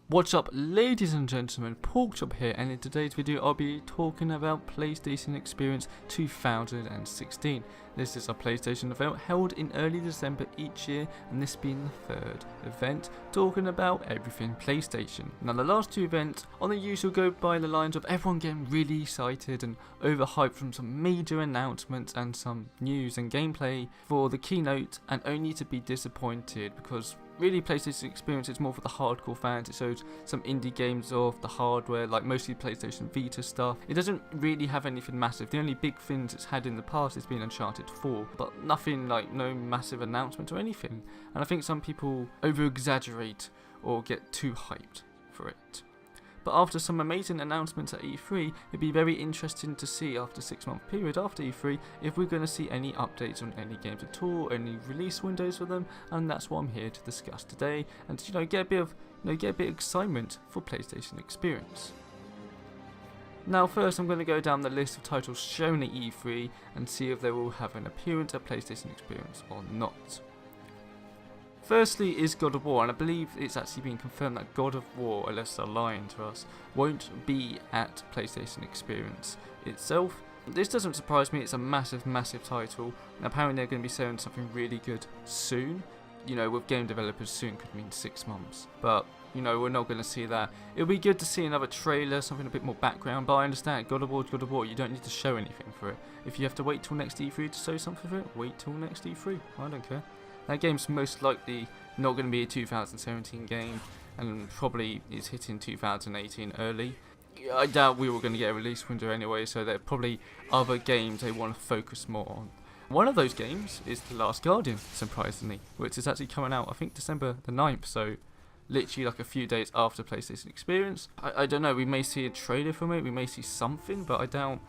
What's up, ladies and gentlemen, Porkchop here, and in today's video I'll be talking about PlayStation Experience 2016. This is a PlayStation event held in early December each year, and this being the third event, talking about everything PlayStation. Now the last two events on the usual go by the lines of everyone getting really excited and overhyped from some major announcements and some news and gameplay for the keynote, and only to be disappointed because really, PlayStation Experience is more for the hardcore fans. It shows some indie games of the hardware, like mostly PlayStation Vita stuff. It doesn't really have anything massive. The only big things it's had in the past has been Uncharted 4, but nothing like no massive announcement or anything. And I think some people over-exaggerate or get too hyped for it. But after some amazing announcements at E3, it'd be very interesting to see after a 6-month period after E3 if we're going to see any updates on any games at all, any release windows for them, and that's what I'm here to discuss today, and to, get a bit of excitement for PlayStation Experience. Now first I'm going to go down the list of titles shown at E3 and see if they will have an appearance at PlayStation Experience or not. Firstly is God of War, and I believe it's actually been confirmed that God of War, unless they're lying to us, won't be at PlayStation Experience itself. This doesn't surprise me. It's a massive title, and apparently they're going to be selling something really good soon. With game developers, soon could mean 6 months, but we're not going to see that. It'll be good to see another trailer, something a bit more background, but I understand, God of War is God of War, you don't need to show anything for it. If you have to wait till next E3 to show something for it, wait till next E3, I don't care. That game's most likely not going to be a 2017 game, and probably is hitting 2018 early. I doubt we were going to get a release window anyway, so there are probably other games they want to focus more on. One of those games is The Last Guardian, surprisingly, which is actually coming out, I think, December the 9th, so literally like a few days after PlayStation Experience. I don't know, we may see a trailer from it, we may see something, but I doubt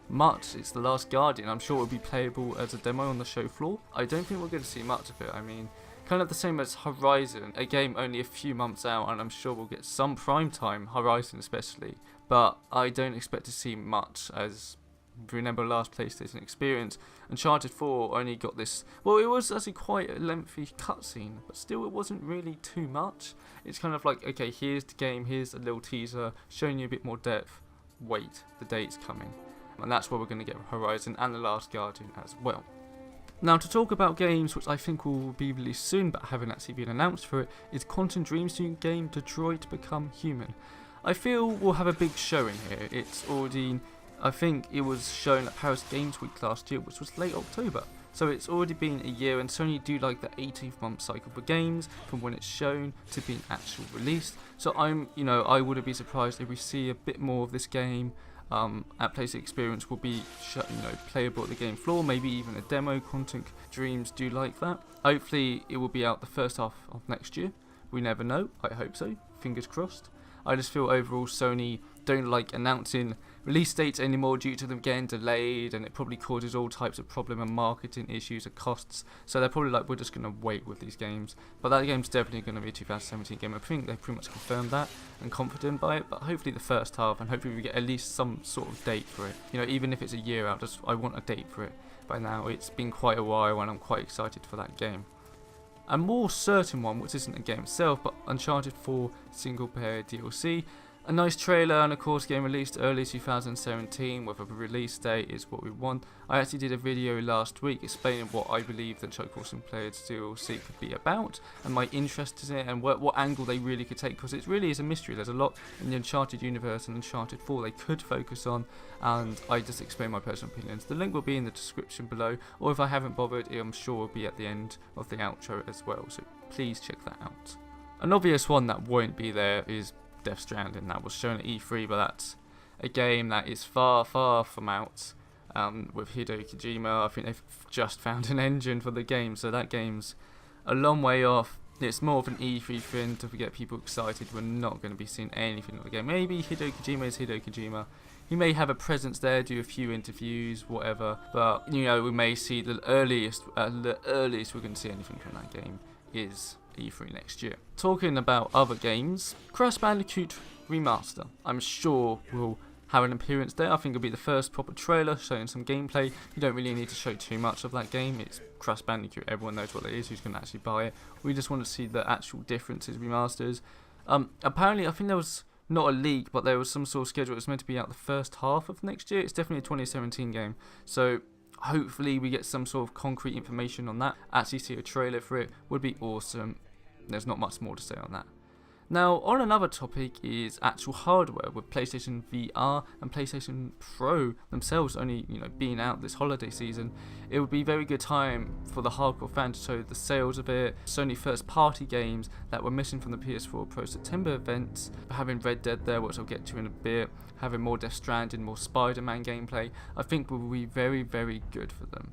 much. It's The Last Guardian. I'm sure it will be playable as a demo on the show floor. I don't think we're going to see much of it. I mean, kind of the same as Horizon, a game only a few months out, and I'm sure we'll get some prime time, Horizon especially, but I don't expect to see much. As remember last PlayStation Experience, Uncharted 4 only got this, well, it was actually quite a lengthy cutscene, but still it wasn't really too much. It's kind of like, okay, here's the game, here's a little teaser, showing you a bit more depth. Wait, the date's coming. And that's where we're going to get Horizon and The Last Guardian as well. Now, to talk about games which I think will be released soon but haven't actually been announced for it, is Quantic Dream's new game Detroit Become Human. I feel we'll have a big showing here. It's already, I think it was shown at Paris Games Week last year, which was late October. So it's already been a year, and Sony do like the 18-month cycle for games from when it's shown to being actual released. So I wouldn't be surprised if we see a bit more of this game at PlayStation Experience. Will be playable at the game floor, maybe even a demo. Quantic Dreams do like that. Hopefully it will be out the first half of next year. We never know. I hope so. Fingers crossed. I just feel overall Sony don't like announcing release dates anymore due to them getting delayed, and it probably causes all types of problem and marketing issues and costs. So they're probably like, we're just going to wait with these games. But that game's definitely going to be a 2017 game. I think they've pretty much confirmed that and confident by it. But hopefully the first half, and hopefully we get at least some sort of date for it. Even if it's a year out, I want a date for it. By now it's been quite a while, and I'm quite excited for that game. A more certain one, which isn't a game itself, but Uncharted 4 single player DLC. A nice trailer, and of course game released early 2017 with a release date is what we want. I actually did a video last week explaining what I believe the Uncharted 4 single player DLC could be about, and my interest in it, and what angle they really could take, because it really is a mystery. There's a lot in the Uncharted universe and Uncharted 4 they could focus on, and I just explain my personal opinions. The link will be in the description below, or if I haven't bothered, I'm sure it will be at the end of the outro as well, so please check that out. An obvious one that won't be there is Death Stranding. That was shown at E3, but that's a game that is far from out. With Hideo Kojima, I think they've just found an engine for the game, so that game's a long way off. It's more of an E3 thing to get people excited. We're not going to be seeing anything of the game. Maybe Hideo Kojima is Hideo Kojima. He may have a presence there, do a few interviews, whatever, but we may see the earliest we're going to see anything from that game is E3 next year. Talking about other games, Crash Bandicoot Remaster, I'm sure will have an appearance there. I think it'll be the first proper trailer showing some gameplay. You don't really need to show too much of that game. It's Crash Bandicoot, everyone knows what it is, who's going to actually buy it. We just want to see the actual differences, remasters. Apparently, I think there was not a leak, but there was some sort of schedule. It was meant to be out the first half of next year. It's definitely a 2017 game, so hopefully we get some sort of concrete information on that. Actually see a trailer for it would be awesome. There's not much more to say on that. Now, on another topic is actual hardware, with PlayStation VR and PlayStation Pro themselves only, being out this holiday season. It would be a very good time for the hardcore fan to show the sales of it, Sony first-party games that were missing from the PS4 Pro September events, having Red Dead there, which I'll get to in a bit, having more Death Stranding, more Spider-Man gameplay. I think will be very, very good for them.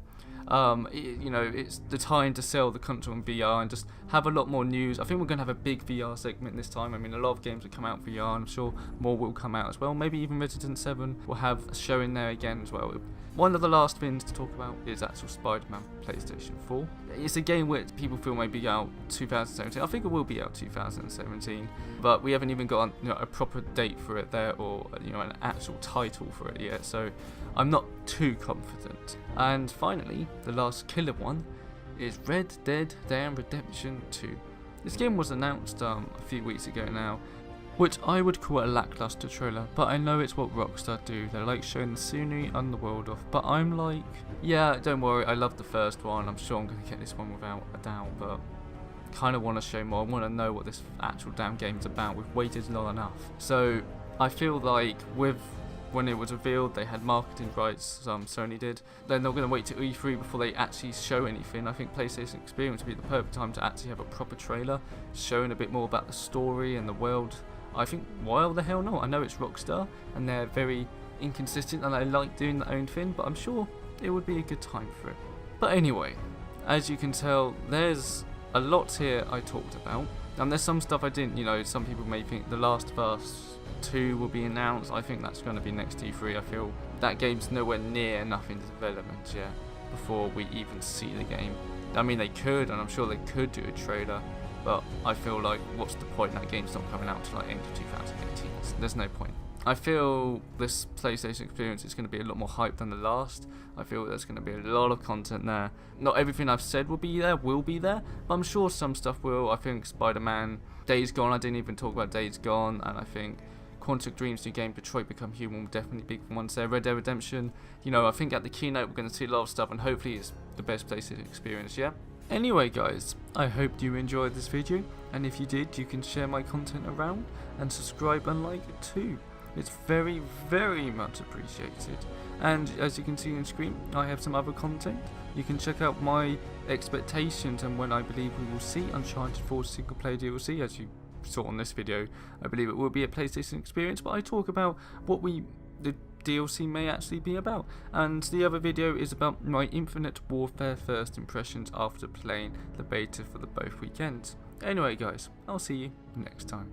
It's the time to sell the console in VR and just have a lot more news. I think we're going to have a big VR segment this time. I mean, a lot of games will come out VR, and I'm sure more will come out as well. Maybe even Resident 7 will have a show in there again as well. One of the last things to talk about is actual Spider-Man PlayStation 4. It's a game which people feel may be out 2017. I think it will be out 2017, but we haven't even got a proper date for it there, or an actual title for it yet. So I'm not too confident. And finally, the last killer one is Red Dead Redemption 2. This game was announced a few weeks ago now, which I would call a lackluster trailer, but I know it's what Rockstar do. They like showing the scenery and the world off, but I'm like, yeah, don't worry, I love the first one. I'm sure I'm going to get this one without a doubt, but kind of want to show more. I want to know what this actual damn game is about. We've waited long enough. So I feel like when it was revealed, they had marketing rights, Sony did. They're not going to wait till E3 before they actually show anything. I think PlayStation Experience would be the perfect time to actually have a proper trailer, showing a bit more about the story and the world. I think, why the hell not? I know it's Rockstar, and they're very inconsistent, and they like doing their own thing, but I'm sure it would be a good time for it. But anyway, as you can tell, there's a lot here I talked about, and there's some stuff I didn't. Some people may think The Last of Us 2 will be announced. I think that's going to be next E3. I feel that game's nowhere near enough in development yet before we even see the game. I mean, they could, and I'm sure they could do a trailer, but I feel like, what's the point? That game's not coming out till end of 2018. There's no point. I feel this PlayStation Experience is going to be a lot more hype than the last. I feel there's going to be a lot of content there. Not everything I've said will be there, but I'm sure some stuff will. I think Spider-Man, Days Gone, I didn't even talk about Days Gone, and I think Quantic Dream's new game, Detroit Become Human, will definitely be ones there. Red Dead Redemption, I think at the keynote we're going to see a lot of stuff, and hopefully it's the best PlayStation Experience, yeah? Anyway guys, I hope you enjoyed this video, and if you did, you can share my content around, and subscribe and like it too. It's very, very much appreciated. And as you can see on screen, I have some other content. You can check out my expectations and when I believe we will see Uncharted 4 single player DLC. As you saw on this video, I believe it will be a PlayStation Experience, but I talk about what the DLC may actually be about. And the other video is about my Infinite Warfare first impressions after playing the beta for the both weekends. Anyway guys, I'll see you next time.